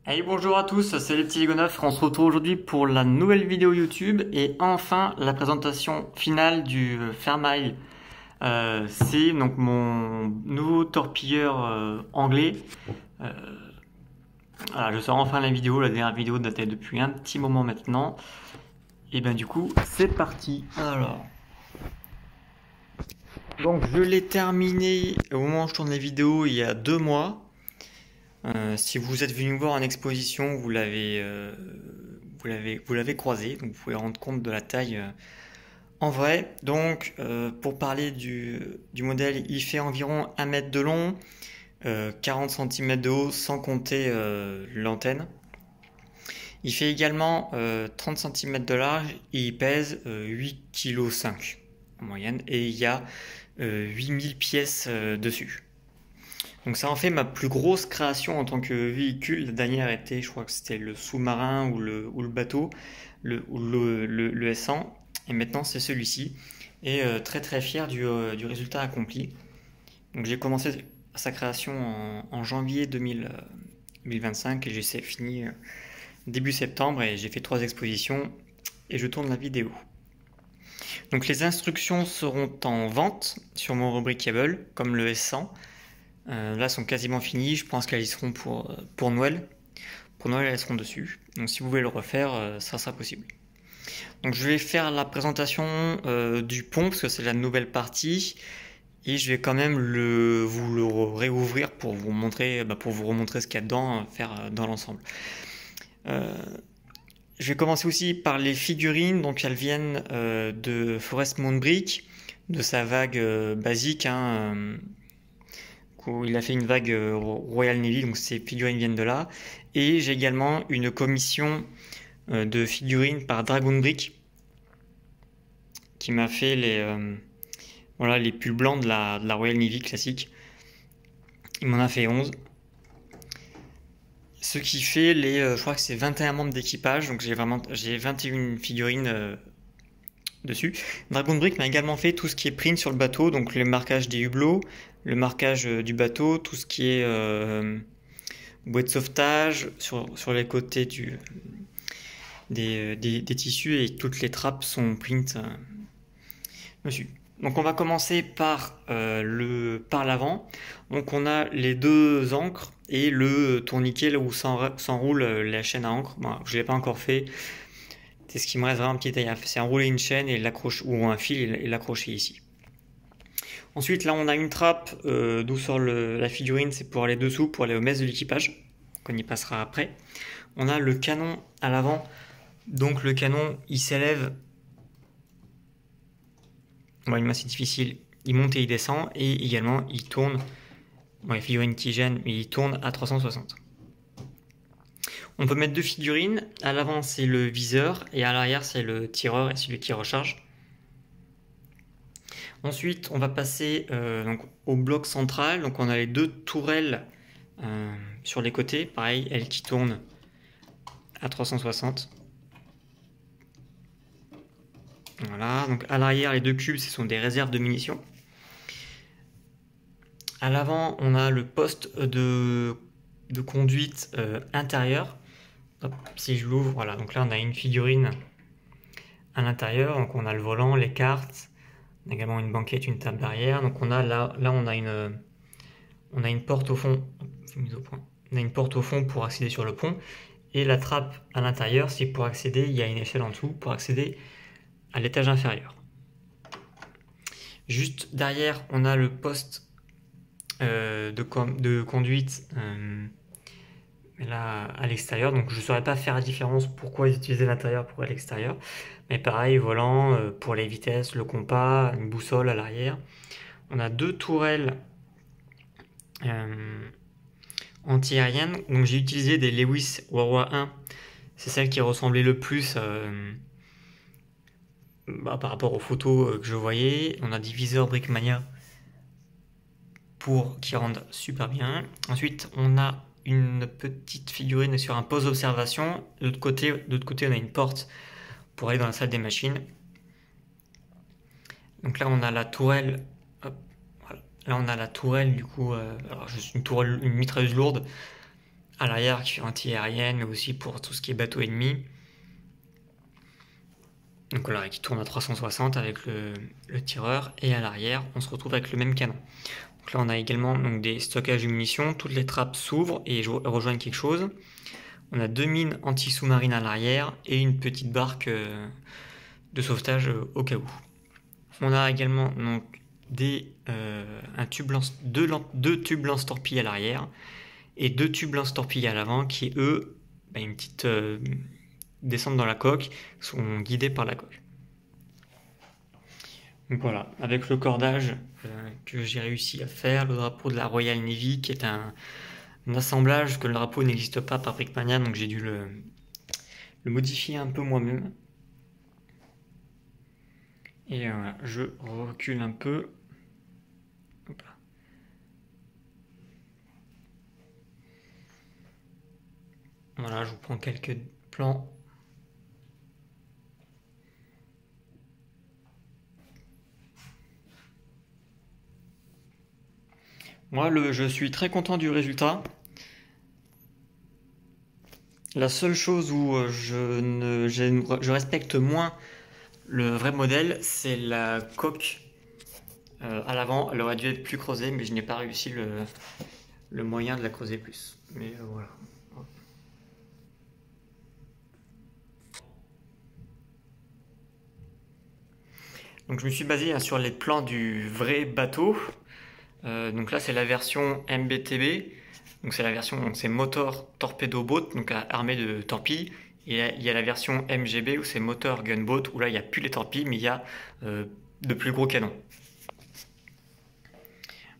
Hey, bonjour à tous, c'est les petits Ligonov. On se retrouve aujourd'hui pour la nouvelle vidéo YouTube et enfin la présentation finale du Fairmile. C'est donc mon nouveau torpilleur anglais. Euh, voilà, je sors enfin la vidéo. La dernière vidéo datait depuis un petit moment maintenant. Et ben du coup, c'est parti. Alors, donc je l'ai terminé au moment où je tourne la vidéo il y a 2 mois. Si vous êtes venu voir en exposition, vous l'avez croisé, donc vous pouvez rendre compte de la taille en vrai. Donc, pour parler du modèle, il fait environ 1 mètre de long, 40 cm de haut, sans compter l'antenne. Il fait également 30 cm de large et il pèse 8,5 kg en moyenne. Et il y a 8000 pièces dessus. Donc ça en fait ma plus grosse création en tant que véhicule. La dernière était, je crois que c'était le sous-marin ou le bateau, le S100. Et maintenant c'est celui-ci. Et très très fier du résultat accompli. Donc j'ai commencé sa création en janvier 2025 et j'ai fini début septembre et j'ai fait 3 expositions et je tourne la vidéo. Donc les instructions seront en vente sur mon Rubricable comme le S100. Là, sont quasiment finies. Je pense qu'elles y seront pour Noël. Pour Noël, elles seront dessus. Donc, si vous voulez le refaire, ça sera possible. Donc, je vais faire la présentation du pont parce que c'est la nouvelle partie. Et je vais quand même vous le réouvrir pour vous montrer, pour vous remontrer ce qu'il y a dedans, faire dans l'ensemble. Je vais commencer aussi par les figurines. Donc, elles viennent de Forest Moon Brick, de sa vague basique, hein, où il a fait une vague Royal Navy, donc ces figurines viennent de là. Et j'ai également une commission de figurines par Dragon Brick qui m'a fait voilà, les pulls blancs de la Royal Navy classique. Il m'en a fait 11. Ce qui fait je crois que c'est 21 membres d'équipage, donc j'ai 21 figurines dessus. Dragon Brick m'a également fait tout ce qui est print sur le bateau, donc le marquage des hublots, le marquage du bateau, tout ce qui est bouée de sauvetage sur les côtés des tissus et toutes les trappes sont print dessus. Donc on va commencer par l'avant. Donc on a les deux ancres et le tourniquet là où s'enroule la chaîne à ancre. Bon, je ne l'ai pas encore fait. C'est ce qui me reste vraiment un petit détail à faire. C'est enrouler une chaîne et ou un fil et l'accrocher ici. Ensuite, là, on a une trappe d'où sort la figurine, c'est pour aller dessous, pour aller au mess de l'équipage. On y passera après. On a le canon à l'avant. Donc le canon, il s'élève. Bon, il est assez difficile. Il monte et il descend. Et également, il tourne. Bon, la figurine qui gêne, mais il tourne à 360. On peut mettre deux figurines. À l'avant, c'est le viseur. Et à l'arrière, c'est le tireur et celui qui recharge. Ensuite, on va passer donc, au bloc central. Donc, on a les deux tourelles sur les côtés. Pareil, elles qui tournent à 360. Voilà. Donc, à l'arrière, les deux cubes, ce sont des réserves de munitions. À l'avant, on a le poste de conduite intérieur. Hop, si je l'ouvre, voilà. Donc là, on a une figurine à l'intérieur. Donc, on a le volant, les cartes. On a également une banquette, une table d'arrière. Donc on a là on a une porte au fond. Mise au point. On a une porte au fond pour accéder sur le pont. Et la trappe à l'intérieur, c'est pour accéder, il y a une échelle en dessous pour accéder à l'étage inférieur. Juste derrière, on a le poste de conduite là à l'extérieur. Donc je ne saurais pas faire la différence pourquoi ils utilisaient l'intérieur pour l'extérieur. Mais pareil, volant pour les vitesses, le compas, une boussole à l'arrière. On a deux tourelles anti-aériennes. Donc j'ai utilisé des Lewis Warwa 1. C'est celle qui ressemblait le plus par rapport aux photos que je voyais. On a des viseurs Brickmania qui rendent super bien. Ensuite, on a une petite figurine sur un poste d'observation. De l'autre côté, on a une porte pour aller dans la salle des machines. Donc là, on a la tourelle. Hop, voilà. Là, on a la tourelle, du coup, alors juste une mitrailleuse lourde à l'arrière qui fait anti-aérienne, mais aussi pour tout ce qui est bateau ennemi. Donc voilà, qui tourne à 360 avec le tireur, et à l'arrière, on se retrouve avec le même canon. Donc là, on a également donc, des stockages de munitions, toutes les trappes s'ouvrent et rejoignent quelque chose. On a 2 mines anti-sous-marines à l'arrière et une petite barque de sauvetage au cas où. On a également donc, deux tubes lance-torpilles à l'arrière et 2 tubes lance-torpilles à l'avant qui, eux, une petite descente dans la coque, sont guidés par la coque. Donc voilà, avec le cordage que j'ai réussi à faire, le drapeau de la Royal Navy qui est un assemblage que le drapeau n'existe pas par Brickmania, donc j'ai dû le modifier un peu moi-même. Et voilà, je recule un peu. Hop là. Voilà, je vous prends quelques plans. Moi, je suis très content du résultat. La seule chose où je respecte moins le vrai modèle, c'est la coque à l'avant. Elle aurait dû être plus creusée, mais je n'ai pas réussi le moyen de la creuser plus. Mais voilà. Donc je me suis basé sur les plans du vrai bateau. Donc là, c'est la version MBTB. Donc c'est la version, donc c'est moteur torpedo boat, donc armé de torpilles. Et il y a la version MGB où c'est moteur gunboat, où là il n'y a plus les torpilles, mais il y a de plus gros canons.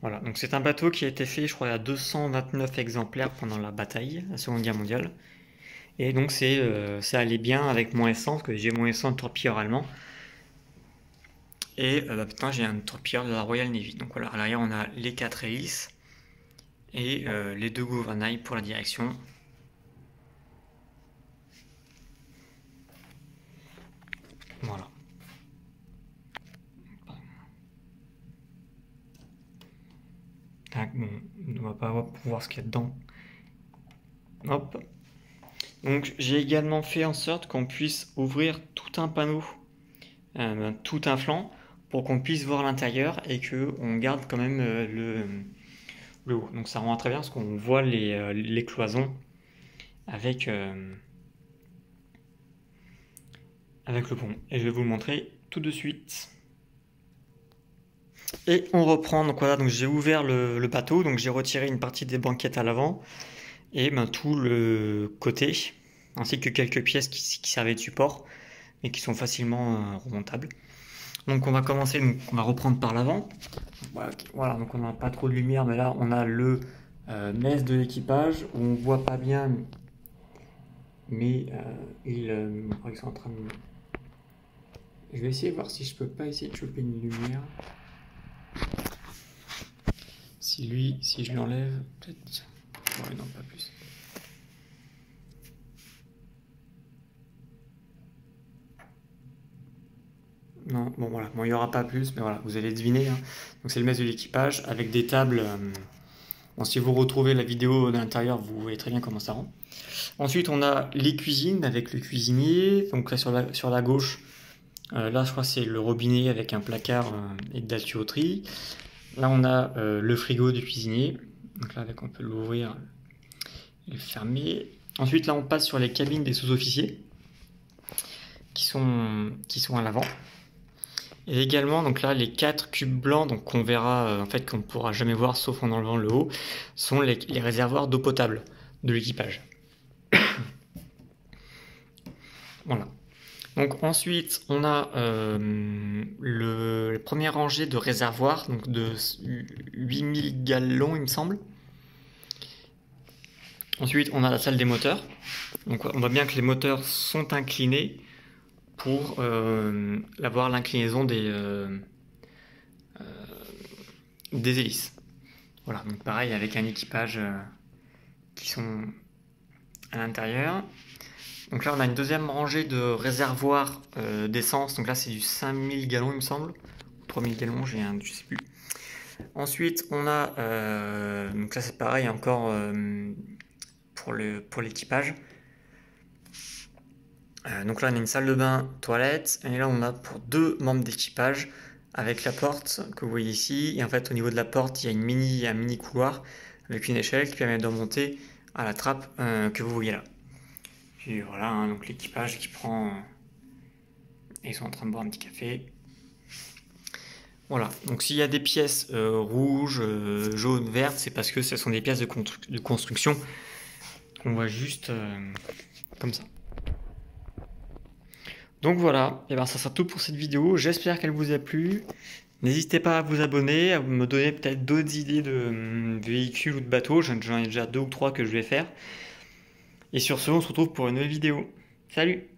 Voilà, donc c'est un bateau qui a été fait, je crois, à 229 exemplaires pendant la bataille, la Seconde Guerre mondiale. Et donc ça allait bien avec mon S100, parce que j'ai mon S100 torpilleur allemand. Et maintenant j'ai un torpilleur de la Royal Navy. Donc voilà, à l'arrière on a les 4 hélices et les 2 gouvernails pour la direction. Voilà. Tac, bon, on va pas voir ce qu'il y a dedans. Hop. Donc j'ai également fait en sorte qu'on puisse ouvrir tout un panneau, tout un flanc, pour qu'on puisse voir l'intérieur et qu'on garde quand même le haut. Donc ça rend très bien parce qu'on voit les cloisons avec le pont. Et je vais vous le montrer tout de suite. Et on reprend, donc voilà, donc j'ai ouvert le bateau, donc j'ai retiré une partie des banquettes à l'avant et tout le côté, ainsi que quelques pièces qui servaient de support et qui sont facilement remontables. Donc on va commencer, donc on va reprendre par l'avant. Voilà, donc on n'a pas trop de lumière, mais là on a le mess de l'équipage où on voit pas bien, mais ils sont en train de... Je vais essayer de voir si je peux pas essayer de choper une lumière. Si je l'enlève, peut-être... Ouais, non, pas plus. Non, bon voilà, bon, il n'y aura pas plus, mais voilà, vous allez deviner. Hein. Donc c'est le mess de l'équipage avec des tables. Bon, si vous retrouvez la vidéo de l'intérieur, vous voyez très bien comment ça rend. Ensuite, on a les cuisines avec le cuisinier. Donc là, sur la gauche, là, je crois que c'est le robinet avec un placard et de la tuyauterie. Là, on a le frigo du cuisinier. Donc là, on peut l'ouvrir et le fermer. Ensuite, là, on passe sur les cabines des sous-officiers qui sont à l'avant. Et également, donc là, les 4 cubes blancs, donc qu'on verra, en fait, qu'on ne pourra jamais voir sauf en enlevant le haut, sont les réservoirs d'eau potable de l'équipage. Voilà. Donc ensuite, on a la première rangée de réservoirs, donc de 8000 gallons, il me semble. Ensuite, on a la salle des moteurs. Donc on voit bien que les moteurs sont inclinés pour avoir l'inclinaison des hélices. Voilà, donc pareil avec un équipage qui sont à l'intérieur. Donc là on a une deuxième rangée de réservoirs d'essence, donc là c'est du 5000 gallons il me semble, 3000 gallons, je sais plus. Ensuite on a, donc là c'est pareil encore pour l'équipage. Donc là, on a une salle de bain, toilette, et là, on a pour 2 membres d'équipage avec la porte que vous voyez ici. Et en fait, au niveau de la porte, il y a un mini couloir avec une échelle qui permet de remonter à la trappe que vous voyez là. Puis voilà, hein, donc l'équipage qui prend. Ils sont en train de boire un petit café. Voilà, donc s'il y a des pièces rouges, jaunes, vertes, c'est parce que ce sont des pièces de construction qu'on voit juste comme ça. Donc voilà, et ben ça sera tout pour cette vidéo. J'espère qu'elle vous a plu. N'hésitez pas à vous abonner, à me donner peut-être d'autres idées de véhicules ou de bateaux. J'en ai déjà 2 ou 3 que je vais faire. Et sur ce, on se retrouve pour une nouvelle vidéo. Salut!